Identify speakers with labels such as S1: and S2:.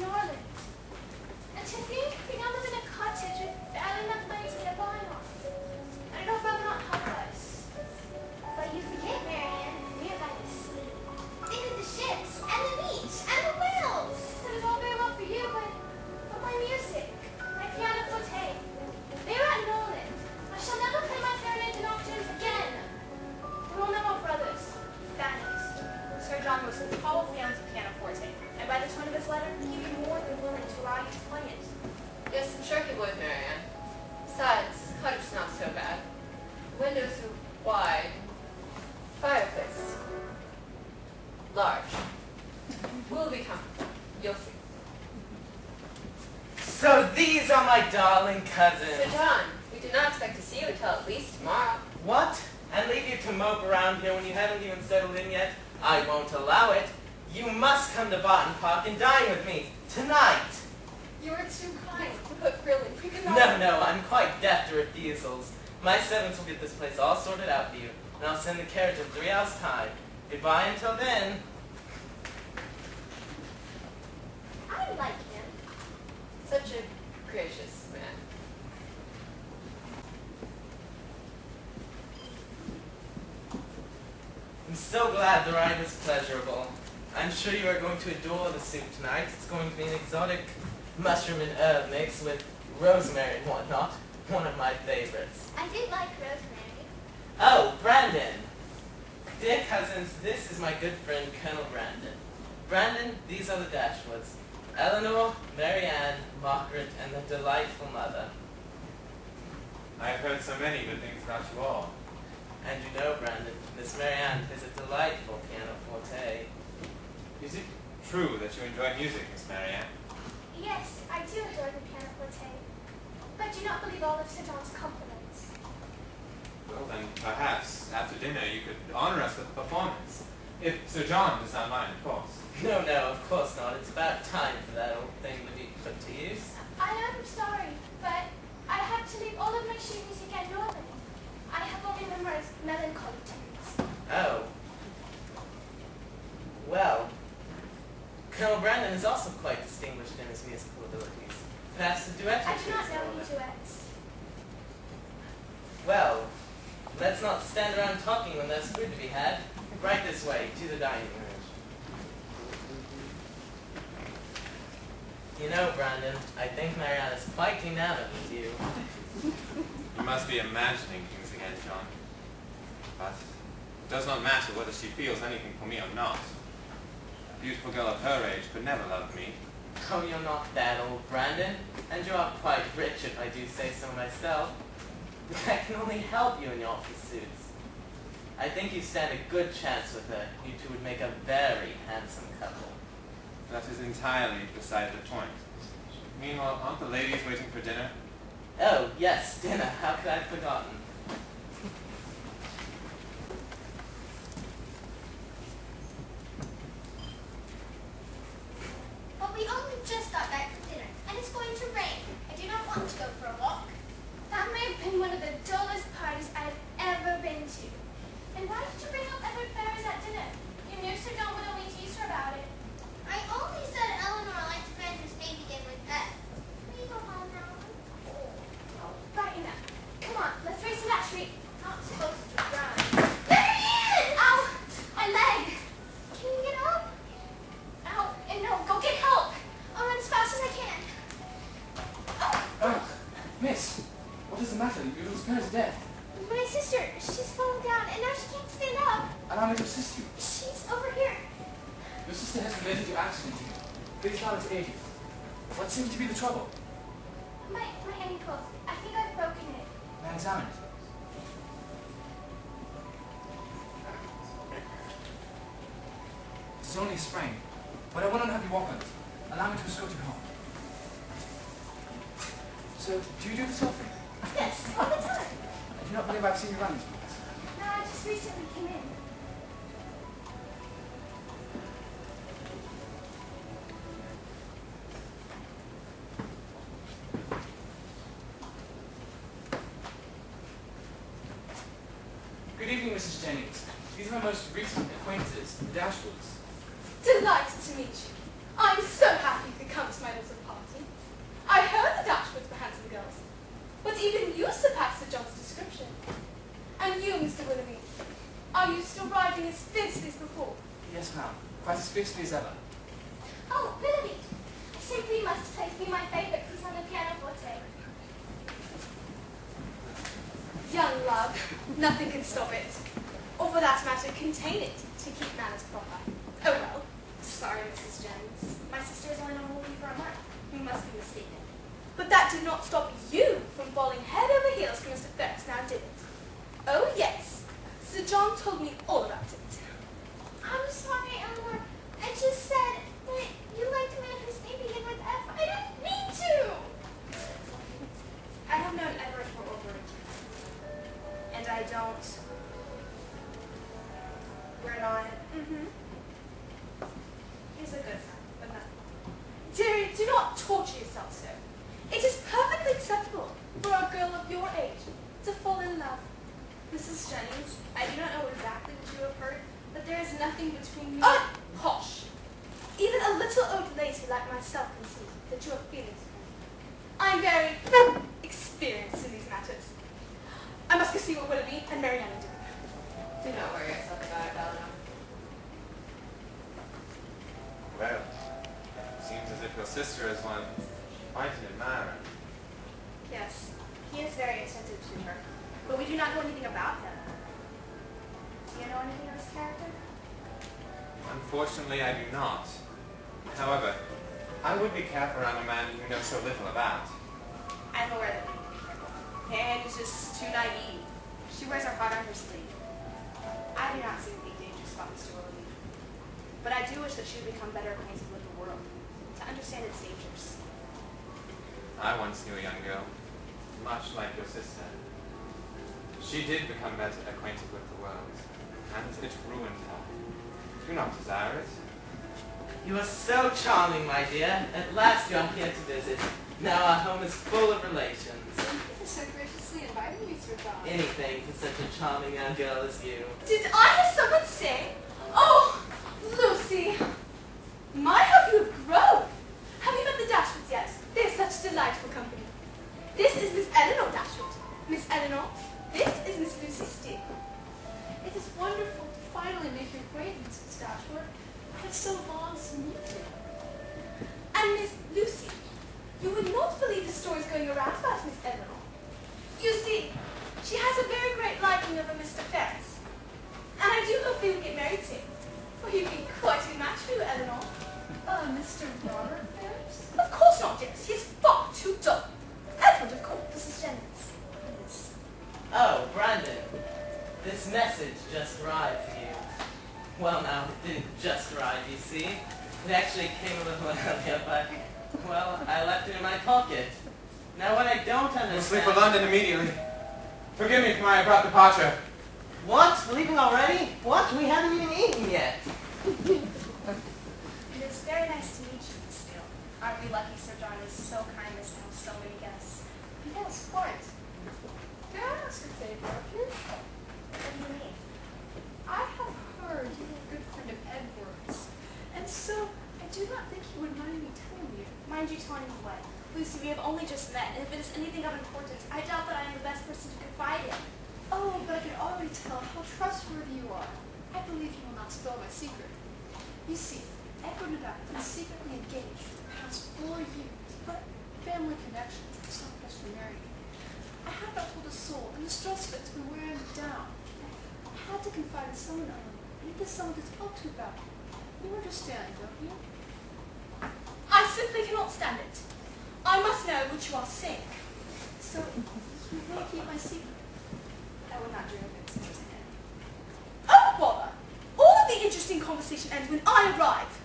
S1: in Ireland. And to think we now live in a cottage with barely enough money to get by on. I don't know if Brother not help us. But you forget, Marianne, we're by the sea. Think of the ships, and the beach, and the whales. That is all very well for you, but my music, my pianoforte, they are at Noland. I shall never play my serenades and nocturnes again. We will no more brothers. Vanished.
S2: Sir John was probably on the pianoforte, and by the tone of his letter, he'd be more than willing to allow you to play it.
S3: Yes, I'm sure he would, Marianne. Besides, this cottage is not so bad. Windows are wide. Fireplace. Large. Will be comfortable. You'll see.
S4: So these are my darling cousins.
S3: Sir John, we do not expect to see you until at least tomorrow.
S4: What? And leave you to mope around here when you haven't even settled in yet? I won't allow it. You must come to Barton Park and dine with me tonight.
S3: You are too kind, but really, we could not...
S4: No, I'm quite deaf to refusals. My servants will get this place all sorted out for you, and I'll send the carriage in 3 hours' time. Goodbye until then.
S1: I like him.
S3: Such a gracious man.
S4: I'm so glad the ride was pleasurable. I'm sure you are going to adore the soup tonight. It's going to be an exotic mushroom and herb mix with rosemary and whatnot. One of my favorites.
S1: I did like rosemary.
S4: Oh, Brandon! Dear cousins, this is my good friend, Colonel Brandon. Brandon, these are the Dashwoods. Elinor, Marianne, Margaret, and their delightful mother.
S5: I have heard so many good things about you all.
S4: And you know, Brandon, Miss Marianne is a delightful pianoforte.
S5: Is it true that you enjoy music, Miss Marianne?
S1: Yes, I do adore the pianoforte. But do not believe all of Sir John's compliments.
S5: Well then, perhaps, after dinner you could honor us with a performance. If Sir John does not mind, of course.
S4: No, of course not. It's about time for that old thing to be put to use.
S1: I am sorry, but I have to leave all of my sheet music at Northern. I have only memorized melancholy tunes.
S4: Oh. Well, Colonel Brandon is also quite distinguished in his musical abilities. Perhaps a duet or
S1: I do
S4: two
S1: not
S4: is
S1: know
S4: all
S1: any
S4: that-
S1: duets.
S4: Well, let's not stand around talking when there's food to be had. Right this way, to the dining room. You know, Brandon, I think Marianne is quite enamored with you.
S5: You must be imagining things again, John. But it does not matter whether she feels anything for me or not. A beautiful girl of her age could never love me.
S4: Oh, you're not that old, Brandon. And you are quite rich, if I do say so myself. That can only help you in your pursuits. I think you stand a good chance with her. You two would make a very handsome couple.
S5: That is entirely beside the point. Meanwhile, aren't the ladies waiting for dinner?
S4: Oh, yes, dinner. How could I have forgotten?
S1: But we only just got back from dinner, and it's going to rain. I do not want to go for a walk. That may have been one of the dullest parties I've ever been to. And why did you bring up Edward Ferrars at dinner? You knew Sir John would only tease her about it. I only said Elinor liked a friend whose name began with F. Can you go home now? Oh, right enough. Come on, let's race to that street. Not supposed to run. Marianne! Ow! My leg! Can you get up? Ow, and no, go get help! I'll run as fast as I can.
S6: Oh, miss, what is the matter? You look scared to death.
S1: My sister, she's fallen down, and now she can't stand up.
S6: Allow me to assist you.
S1: She's over here.
S6: Your sister has related your accident to you. Please allow me to aid you. What seems to be the trouble?
S1: My ankle. I think I've broken it.
S6: May I examine it? It's only a sprain, but I will not have you walk on it. Allow me to escort you home. So, do you do this often?
S1: Yes, all the time.
S6: I do not believe I've seen you run this place.
S1: No, I just recently came in.
S6: Good evening, Mrs. Jennings. These are my most recent acquaintances, the Dashwoods.
S2: Delighted to meet you. I'm so happy you could come to my little party. I heard the Dashwoods were handsome girls, but even you surpass Sir John's description. And you, Mr. Willoughby, are you still riding as fiercely as before?
S6: Yes, ma'am. Quite as fiercely as ever.
S1: Oh, Willoughby, I simply must play me my favourite piece on the pianoforte.
S2: Young love, nothing can stop it. Or for that matter, contain it, to keep manners proper. Oh well, sorry, Mrs. Jones. My sister is only on leave for a month. You must be mistaken. But that did not stop you from falling head over heels for Mr. Ferris, now did it? Oh yes, Sir John told me all about it.
S1: I'm sorry, Elinor. I just said that you liked a man whose name began with F. I didn't mean to!
S2: I have known Edward for over a year. And I don't... We're not... He's a good friend, but not... Dearie, do not torture yourself so. It is perfectly acceptable for a girl of your age to fall in love. Mrs. Jennings, I do not know exactly what you have heard, but there is nothing between you... Oh, hush! Even a little old lady like myself can see that you have feelings for me. I am very experienced in these matters. I must go see what Willoughby and Marianne are doing.
S3: Do not worry yourself about it, Elinor.
S5: Well, it seems as if your sister is one quite an admirer.
S2: Yes, he is very attentive to her, but we do not know anything about him. Do you know anything of his character?
S5: Unfortunately, I do not. However, I would be careful around a man you know so little about.
S2: I'm aware that we need to be careful. Marianne is just too naive. She wears her heart on her sleeve. I do not see anything dangerous about Mr. Willoughby. But I do wish that she would become better acquainted with the world, to understand its dangers.
S5: I once knew a young girl, much like your sister. She did become better acquainted with the world, and it ruined her. Do not desire it.
S4: You are so charming, my dear. At last you are here to visit. Now our home is full of relations.
S7: Thank you for so graciously inviting me, Sir John.
S4: Anything for such a charming young girl as you.
S2: Did I hear someone say, "Oh, Lucy, my, how you have grown"? Have you met the Dashwoods yet? They are such delightful company. This is Miss Elinor Dashwood. Miss Elinor, this is Miss Lucy Steele.
S7: It is wonderful to finally make your acquaintance, Miss Dashwood. I have so long to meet you.
S2: And Miss Lucy, you would not believe the stories going around about Miss Elinor. You see, she has a very great liking of a Mr. Ferris. And I do hope they will get married soon, for he'd be quite a match for you, Elinor.
S7: Mr. Robert Ferris?
S2: Of course not, dear. He is far too dull. Edward, of course, Mrs. Jennings. Yes.
S4: Oh, Brandon. This message just arrived for you. Well, now, it didn't just arrive, you see. It actually came a little earlier, but, well, I left it in my pocket. Now, what I don't understand...
S5: We'll sleep for London immediately. Forgive me for my abrupt departure.
S4: What? Leaving already? What? We haven't even eaten yet.
S2: It is very nice to meet you, Miss Steele. Aren't we lucky Sir John is so kind as to have so many guests?
S7: Yes, quite. May I ask a favor of you?
S2: What do you mean?
S7: I have heard you are a good friend of Edward's, and so I do not think you would mind me telling you.
S2: Mind you telling me what? Lucy, we have only just met, and if it is anything of importance, I doubt that I am the best person to confide in.
S7: Oh, but I can already tell how trustworthy you are. I believe you will not spill my secret. You see, Edward and I have been secretly engaged for the past 4 years, but family connections have stopped us from marrying. I have not told a soul, and the stress of it's been wearing me down. I had to confide in someone, Elinor. I need someone to talk to about it. You understand, don't you?
S2: I simply cannot stand it. I must know what you are saying.
S7: So, you will keep my secret?
S2: I would not dream of it, Susan. Oh, bother! All of the interesting conversation ends when I arrive.